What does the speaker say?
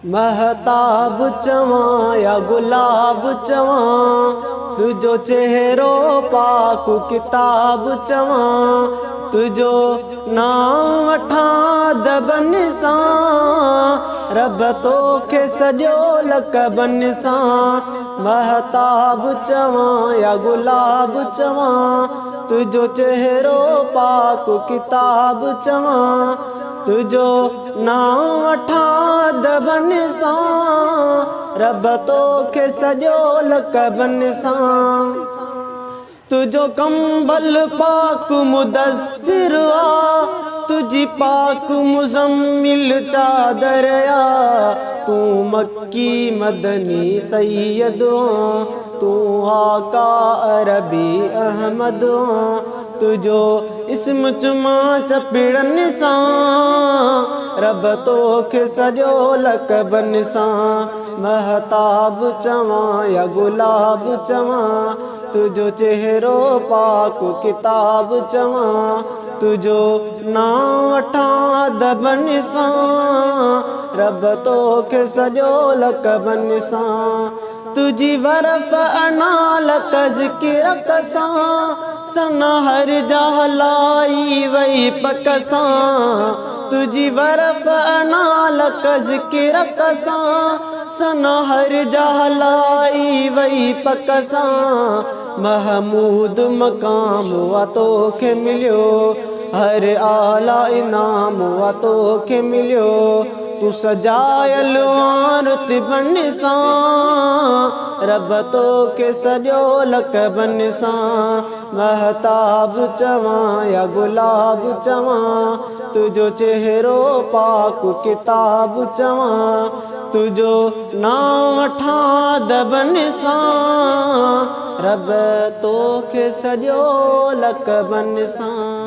महताब चवां या गुलाब चवां, तुझो चेहरो पाक किताब चवां, तुझो नाम वठां दबन सां, रब तोखे सॼो लक़बन सां। महताब चवां या गुलाब चवां, तुझो चेहरो पाक किताब चवां, तुझो नाम वठां दबन सां, रब तोखे सॼो लक़बन सां। तुझो कंबल पाक मुदस्सिर आ, तुझी पाक मुज़म्मिल चादर आ, तू मक्की मदनी सैयद आ, तू आका अरबी अहमद आ, तुझो इस्म चुमा चपिड़न सां, रब तोखे सॼो लक़बन सां। महताब चवां या गुलाब चवां, तुझो चेहरो पाक किताब चवां, तुझो नाम वठां दबन सां, रब तोखे सॼो लक़बन सां। तुझी वरफ़ अनाल ज़िक्र कसां, सना हर जहलाई वही पक सां, तुझी वरफ़ अनाल ज़िक्र कसां, सना हर जहलाई वही पक सां। महमूद मक़ाम वा तोखे मिलियो, हर आला इनाम वा तोखे मिलियो, तू सजायल रुतबन सां, रब तोखे सॼो लक़बन सां। महताब चवां या गुलाब चवां, तुझो चेहरो पाक किताब चवां, तुझो नाम वठां दबन सां, रब तोखे सॼो लक़बन सां।